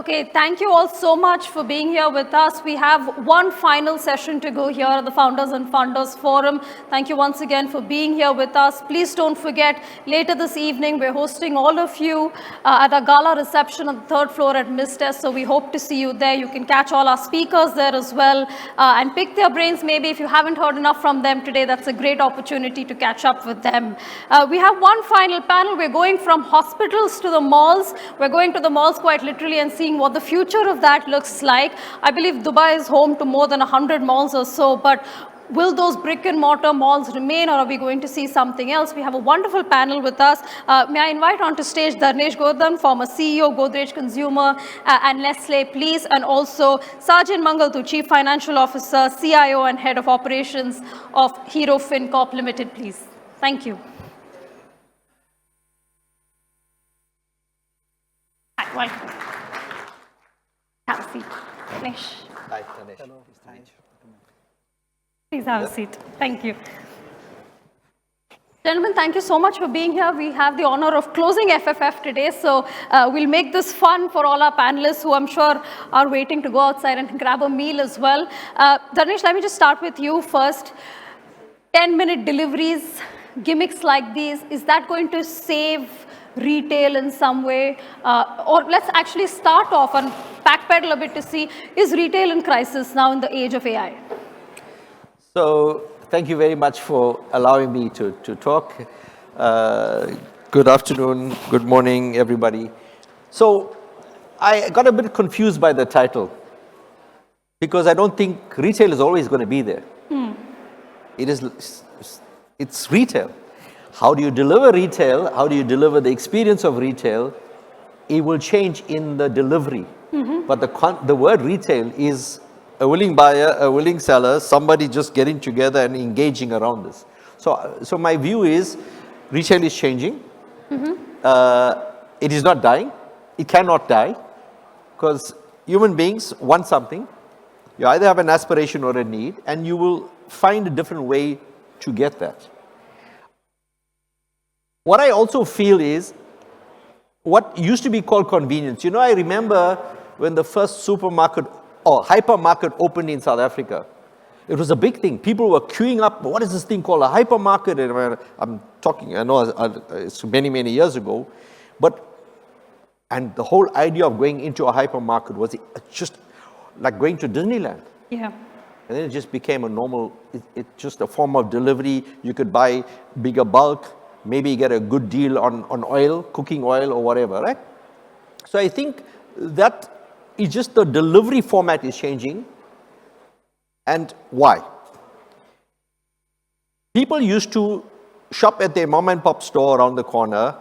Okay, thank you all so much for being here with us. We have one final session to go here at the Founders and Funders Forum. Thank you once again for being here with us. Please don't forget, later this evening, we're hosting all of you at a gala reception on the third floor at Nestle. So we hope to see you there. You can catch all our speakers there as well and pick their brains. Maybe if you haven't heard enough from them today, that's a great opportunity to catch up with them. We have one final panel. We're going from hospitals to the malls. We're going to the malls quite literally and seeing what the future of that looks like. I believe Dubai is home to more than 100 malls or so, but will those brick and mortar malls remain, or are we going to see something else? We have a wonderful panel with us. May I invite onto stage Dharnesh, Gordhon, former CEO, Godrej Consumer and Nestle, please, and also Sajin Mangalathu, Chief Financial Officer, CIO and Head of Operations of Hero Fin Corp Limited, please. Thank you. Hi, welcome. Have a seat. Dharnesh. Hi, Dharnesh. Hello. Please have a seat. Thank you. Gentlemen, thank you so much for being here. We have the honor of closing FFF today, so we'll make this fun for all our panelists who I'm sure are waiting to go outside and grab a meal as well. Dharnesh, let me just start with you first. 10-minute deliveries, gimmicks like these, is that going to save retail in some way? Or let's actually start off and backpedal a bit to see, is retail in crisis now in the age of AI? So, thank you very much for allowing me to talk. Good afternoon, good morning, everybody. So, I got a bit confused by the title because I don't think retail is always going to be there. It's retail. How do you deliver retail? How do you deliver the experience of retail? It will change in the delivery. But the word retail is a willing buyer, a willing seller, somebody just getting together and engaging around this. So my view is retail is changing. It is not dying. It cannot die because human beings want something. You either have an aspiration or a need, and you will find a different way to get that. What I also feel is what used to be called convenience. You know, I remember when the first supermarket or hypermarket opened in South Africa. It was a big thing. People were queuing up. What is this thing called a hypermarket? And I'm talking, I know it's many, many years ago. And the whole idea of going into a hypermarket was just like going to Disneyland. Yeah. And then it just became a normal, it's just a form of delivery. You could buy bigger bulk, maybe get a good deal on oil, cooking oil or whatever, right? So I think that it's just the delivery format is changing. And why? People used to shop at their mom and pop store around the corner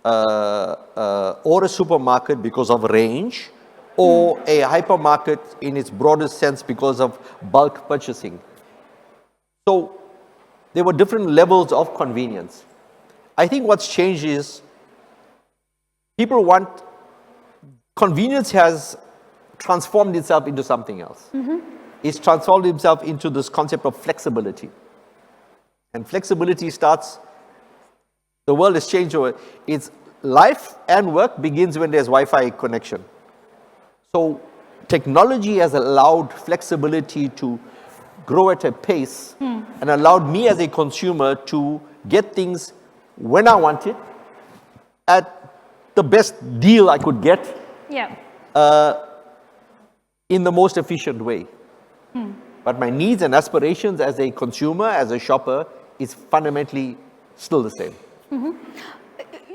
or a supermarket because of range or a hypermarket in its broadest sense because of bulk purchasing. So there were different levels of convenience. I think what's changed is people want convenience has transformed itself into something else. It's transformed itself into this concept of flexibility. And flexibility starts, the world has changed over. It's life and work begins when there's Wi-Fi connection. So technology has allowed flexibility to grow at a pace and allowed me as a consumer to get things when I want it at the best deal I could get. Yeah. In the most efficient way. But my needs and aspirations as a consumer, as a shopper, is fundamentally still the same.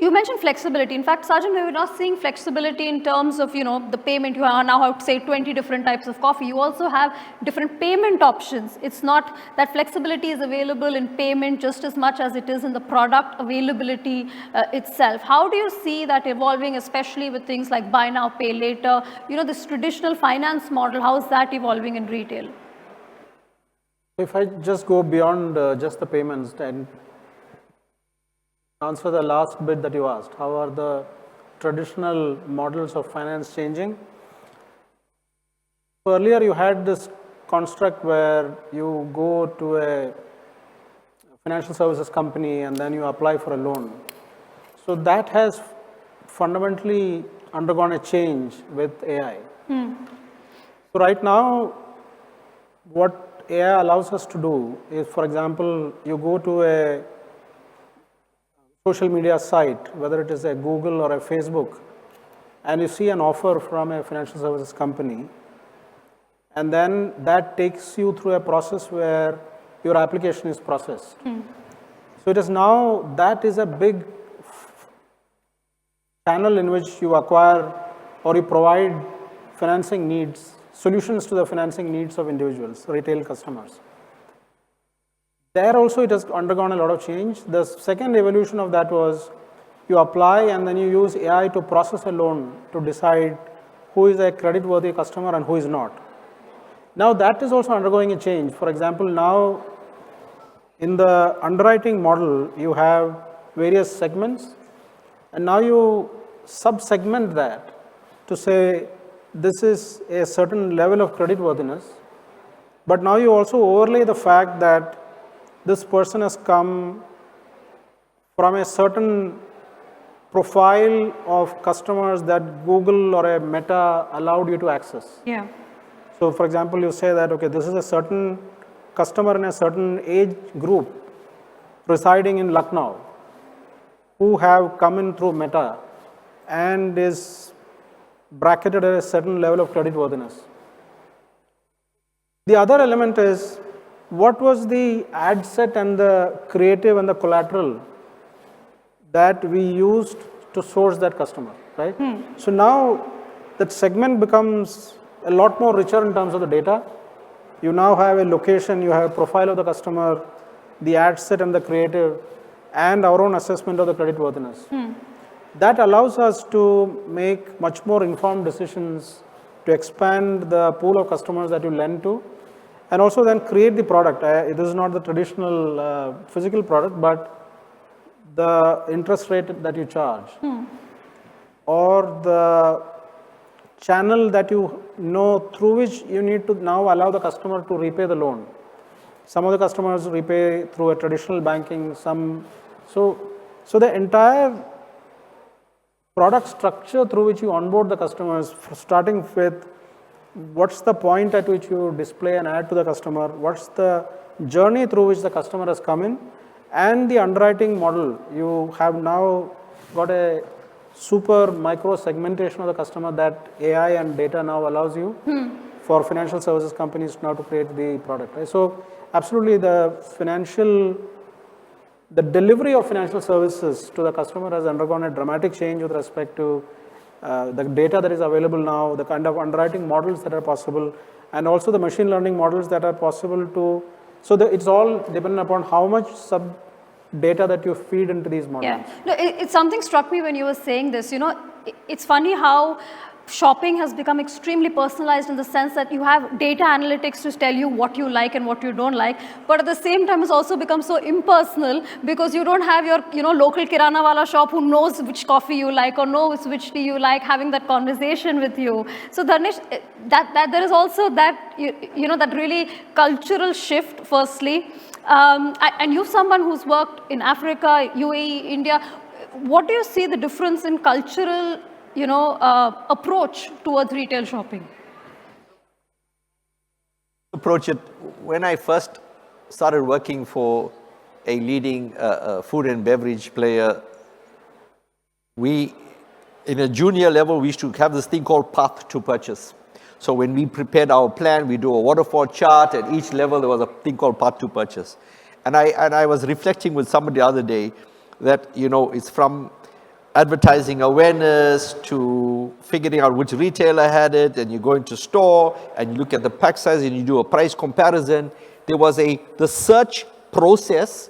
You mentioned flexibility. In fact, Sajin, we were not seeing flexibility in terms of, the payment. You now have, say, 20 different types of coffee. You also have different payment options. It's not that flexibility is available in payment just as much as it is in the product availability itself. How do you see that evolving, especially with things like buy now, pay later? This traditional finance model, how is that evolving in retail? If I just go beyond just the payments and answer the last bit that you asked, how are the traditional models of finance changing? Earlier you had this construct where you go to a financial services company and then you apply for a loan. So that has fundamentally undergone a change with AI. So right now, what AI allows us to do is, for example, you go to a social media site, whether it is a Google or a Facebook, and you see an offer from a financial services company, and then that takes you through a process where your application is processed. So it is now, that is a big channel in which you acquire or you provide financing needs, solutions to the financing needs of individuals, retail customers. There also it has undergone a lot of change. The second evolution of that was you apply and then you use AI to process a loan to decide who is a credit-worthy customer and who is not. Now that is also undergoing a change. For example, now in the underwriting model, you have various segments, and now you sub-segment that to say this is a certain level of creditworthiness, but now you also overlay the fact that this person has come from a certain profile of customers that Google or a Meta allowed you to access. Yeah. So for example, you say that, okay, this is a certain customer in a certain age group residing in Lucknow who have come in through Meta and is bracketed at a certain level of creditworthiness. The other element is, what was the ad set and the creative and the collateral that we used to source that customer, right? So now that segment becomes a lot more richer in terms of the data. You now have a location, you have a profile of the customer, the ad set and the creative, and our own assessment of the creditworthiness. That allows us to make much more informed decisions to expand the pool of customers that you lend to, and also then create the product. This is not the traditional physical product, but the interest rate that you charge, or the channel that you know through which you need to now allow the customer to repay the loan. Some of the customers repay through a traditional banking, so the entire product structure through which you onboard the customers, starting with what's the point at which you display an ad to the customer, what's the journey through which the customer has come in, and the underwriting model. You have now got a super micro segmentation of the customer that AI and data now allows you for financial services companies now to create the product. Right? So absolutely the delivery of financial services to the customer has undergone a dramatic change with respect to the data that is available now, the kind of underwriting models that are possible, and also the machine learning models that are possible to, so it's all dependent upon how much data that you feed into these models. Yeah, no, it's something struck me when you were saying this. It's funny how shopping has become extremely personalized in the sense that you have data analytics to tell you what you like and what you don't like, but at the same time it's also become so impersonal because you don't have your local kirana wala shop who knows which coffee you like or knows which tea you like having that conversation with you. So Dharnesh, that there is also that that really cultural shift firstly, and you're someone who's worked in Africa, UAE, India. What do you see the difference in cultural approach towards retail shopping? Approach it. When I first started working for a leading food and beverage player, in a junior level, we used to have this thing called path to purchase. So when we prepared our plan, we do a waterfall chart. At each level, there was a thing called path to purchase. And I was reflecting with somebody the other day that, it's from advertising awareness to figuring out which retailer had it, and you go into store and you look at the pack size and you do a price comparison. There was the search process,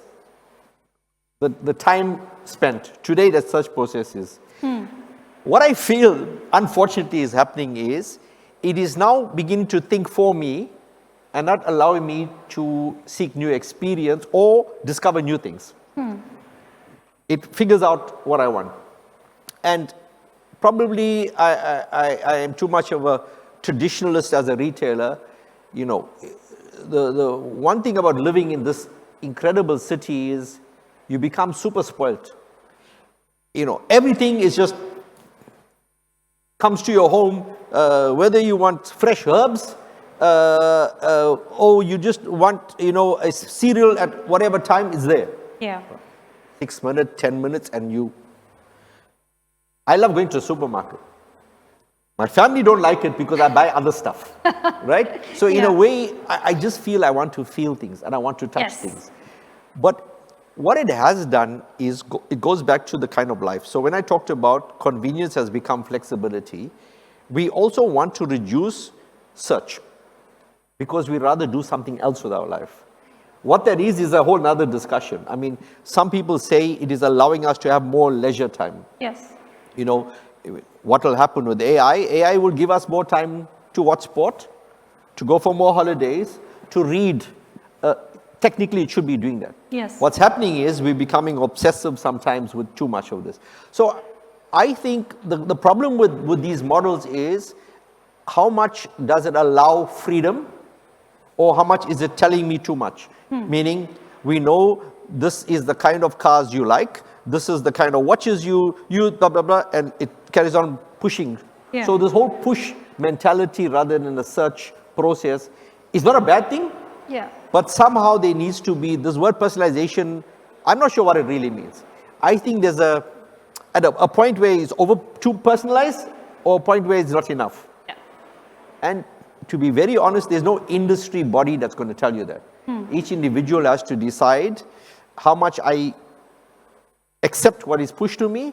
the time spent. Today, that search process is. What I feel, unfortunately, is happening is, it is now beginning to think for me and not allowing me to seek new experience or discover new things. It figures out what I want. And probably I am too much of a traditionalist as a retailer. The one thing about living in this incredible city is you become super spoiled. Everything is just comes to your home, whether you want fresh herbs, or you just want, a cereal at whatever time is there. Yeah. 6 minutes, 10 minutes, and I love going to the supermarket. My family don't like it because I buy other stuff, right? So in a way, I just feel I want to feel things and I want to touch things. But what it has done is, it goes back to the kind of life. So when I talked about convenience has become flexibility, we also want to reduce search because we rather do something else with our life. What that is a whole nother discussion. I mean, some people say it is allowing us to have more leisure time. Yes. What will happen with AI? AI will give us more time to watch sport, to go for more holidays, to read. Technically, it should be doing that. Yes. What's happening is we're becoming obsessive sometimes with too much of this. So I think the problem with these models is how much does it allow freedom or how much is it telling me too much? Meaning we know this is the kind of cars you like, this is the kind of watches you blah, blah, blah, and it carries on pushing. Yeah. So this whole push mentality rather than a search process is not a bad thing. Yeah. But somehow there needs to be, this word personalization, I'm not sure what it really means. I think there's at a point where it's too personalized or a point where it's not enough. Yeah. And to be very honest, there's no industry body that's going to tell you that. Each individual has to decide how much I accept what is pushed to me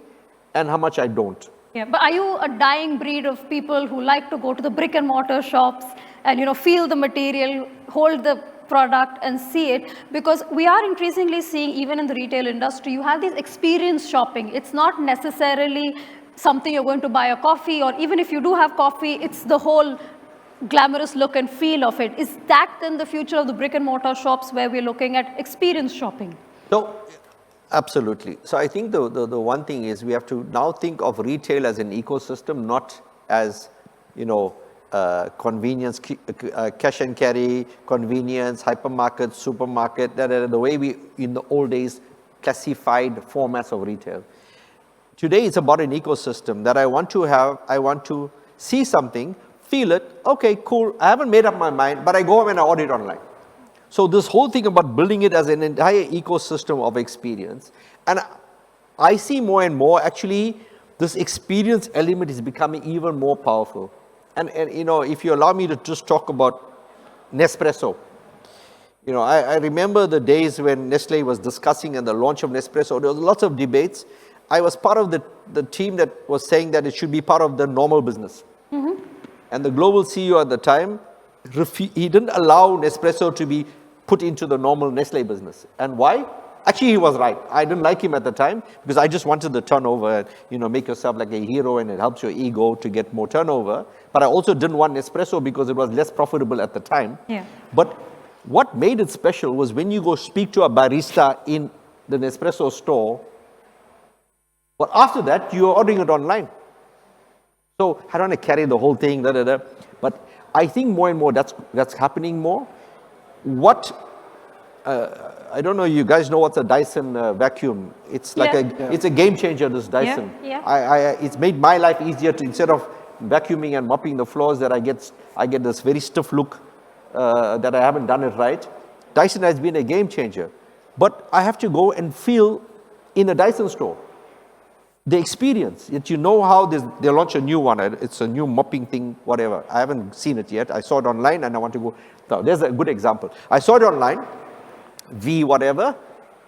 and how much I don't. Yeah, but are you a dying breed of people who like to go to the brick and mortar shops and feel the material, hold the product and see it? Because we are increasingly seeing, even in the retail industry, you have this experience shopping. It's not necessarily something you're going to buy a coffee, or even if you do have coffee, it's the whole glamorous look and feel of it. Is that then the future of the brick and mortar shops where we're looking at experience shopping? So, absolutely. So I think the one thing is we have to now think of retail as an ecosystem, not as, convenience, cash and carry, convenience, hypermarket, supermarket, the way we, in the old days, classified formats of retail. Today it's about an ecosystem that I want to see something, feel it, okay, cool, I haven't made up my mind, but I go home and I order it online. So this whole thing about building it as an entire ecosystem of experience, and I see more and more actually this experience element is becoming even more powerful. And if you allow me to just talk about Nespresso, I remember the days when Nestle was discussing and the launch of Nespresso, there was lots of debates. I was part of the team that was saying that it should be part of the normal business. And the global CEO at the time, he didn't allow Nespresso to be put into the normal Nestle business. And why? Actually, he was right. I didn't like him at the time because I just wanted the turnover and, make yourself like a hero and it helps your ego to get more turnover. But I also didn't want Nespresso because it was less profitable at the time. Yeah. But what made it special was when you go speak to a barista in the Nespresso store, but after that, you're ordering it online. So I don't want to carry the whole thing, but I think more and more that's happening more. I don't know, you guys know what's a Dyson vacuum. It's like it's a game changer, this Dyson. Yeah. It's made my life easier to, instead of vacuuming and mopping the floors, that I get this very stiff look that I haven't done it right. Dyson has been a game changer. But I have to go and feel in a Dyson store the experience, that how they launch a new one. It's a new mopping thing, whatever. I haven't seen it yet. I saw it online and I want to go. So there's a good example. I saw it online, whatever,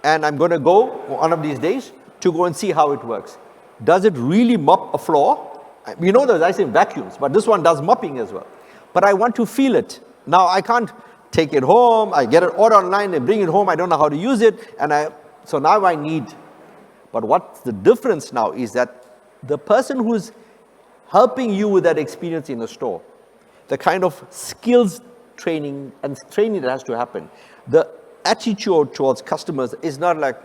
and I'm going to go one of these days to go and see how it works. Does it really mop a floor? The Dyson vacuums, but this one does mopping as well. But I want to feel it. Now I can't take it home. I get it order online and bring it home. I don't know how to use it. So now I need. But what's the difference now is that the person who's helping you with that experience in the store, the kind of skills training that has to happen, the attitude towards customers is not like,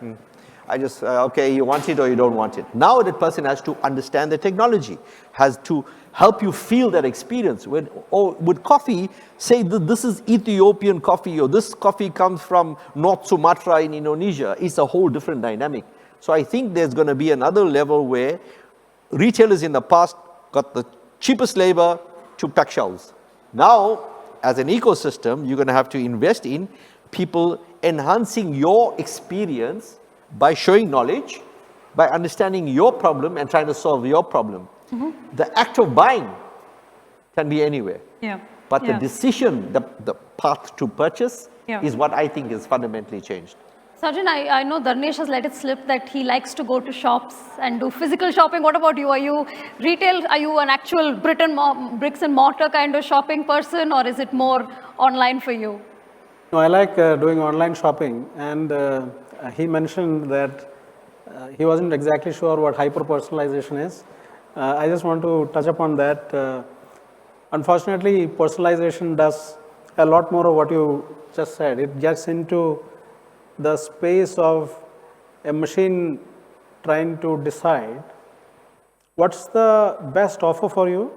okay, you want it or you don't want it. Now that person has to understand the technology, has to help you feel that experience. With coffee, say that this is Ethiopian coffee or this coffee comes from North Sumatra in Indonesia. It's a whole different dynamic. So I think there's going to be another level where retailers in the past got the cheapest labor to pack shelves. Now, as an ecosystem, you're going to have to invest in people enhancing your experience by showing knowledge, by understanding your problem and trying to solve your problem. The act of buying can be anywhere. Yeah. But the decision, the path to purchase is what I think is fundamentally changed. Sajin, I know Dharnesh has let it slip that he likes to go to shops and do physical shopping. What about you? Are you retail? Are you an actual bricks and mortar kind of shopping person, or is it more online for you? No, I like doing online shopping, and he mentioned that he wasn't exactly sure what hyper-personalization is. I just want to touch upon that. Unfortunately, personalization does a lot more of what you just said. It gets into the space of a machine trying to decide what's the best offer for you,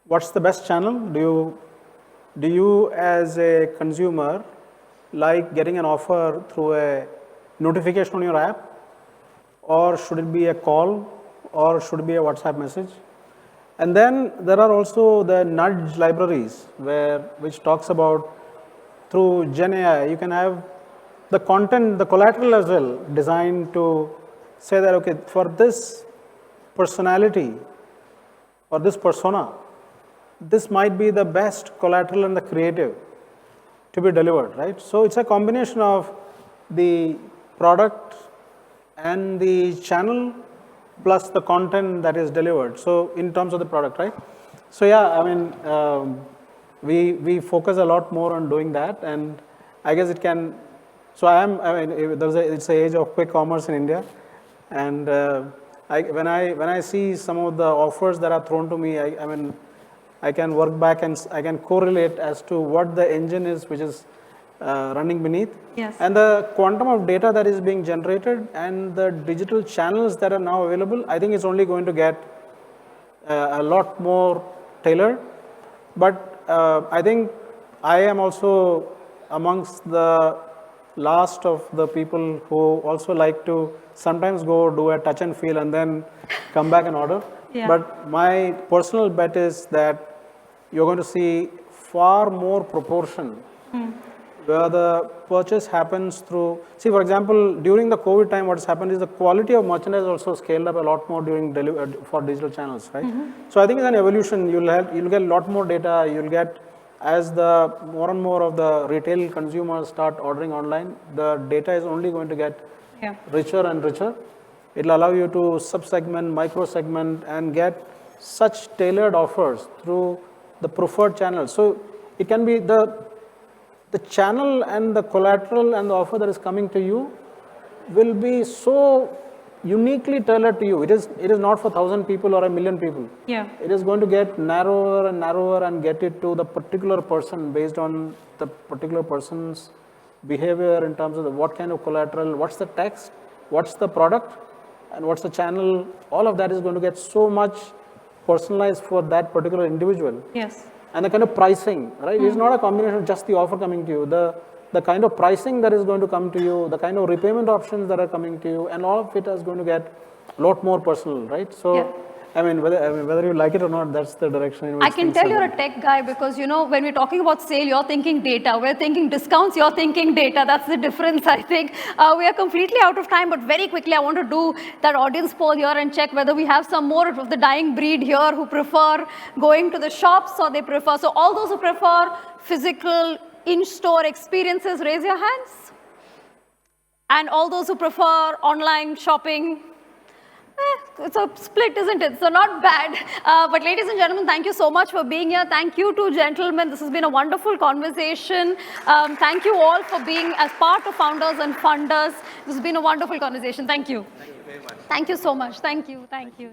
what's the best channel. Do you as a consumer like getting an offer through a notification on your app, or should it be a call, or should it be a WhatsApp message? And then there are also the nudge libraries which talks about through Gen AI, you can have the content, the collateral as well, designed to say that, okay, for this personality or this persona, this might be the best collateral and the creative to be delivered, right? So it's a combination of the product and the channel plus the content that is delivered. So in terms of the product, right? So yeah, I mean, we focus a lot more on doing that, and I guess it can. So I mean, it's the age of quick commerce in India, and when I see some of the offers that are thrown to me, I mean, I can work back and I can correlate as to what the engine is which is running beneath, and the quantum of data that is being generated and the digital channels that are now available. I think it's only going to get a lot more tailored. But I think I am also amongst the last of the people who also like to sometimes go do a touch and feel and then come back and order. But my personal bet is that you're going to see far more proportion where the purchase happens through, see, for example, during the COVID time, what has happened is the quality of merchandise also scaled up a lot more during for digital channels, right? So I think it's an evolution. You'll get a lot more data. You'll get, as the more and more of the retail consumers start ordering online, the data is only going to get richer and richer. It'll allow you to sub-segment, micro-segment, and get such tailored offers through the preferred channels. So it can be the channel and the collateral and the offer that is coming to you will be so uniquely tailored to you. It is not for 1,000 people or 1,000,000 people. It is going to get narrower and narrower and get it to the particular person based on the particular person's behavior in terms of what kind of collateral, what's the text, what's the product, and what's the channel. All of that is going to get so much personalized for that particular individual. And the kind of pricing, right? It's not a combination of just the offer coming to you. The kind of pricing that is going to come to you, the kind of repayment options that are coming to you, and all of it is going to get a lot more personal, right? So, I mean, whether you like it or not, that's the direction in which I can tell you're a tech guy because, you know, when we're talking about sale, you're thinking data. We're thinking discounts, you're thinking data. That's the difference, I think. We are completely out of time, but very quickly, I want to do that audience poll here and check whether we have some more of the dying breed here who prefer going to the shops or they prefer. So all those who prefer physical in-store experiences, raise your hands. And all those who prefer online shopping, it's a split, isn't it? So not bad. But ladies and gentlemen, thank you so much for being here. Thank you to gentlemen. This has been a wonderful conversation. Thank you all for being as part of Founders and Funders. This has been a wonderful conversation. Thank you. Thank you very much. Thank you so much. Thank you. Thank you.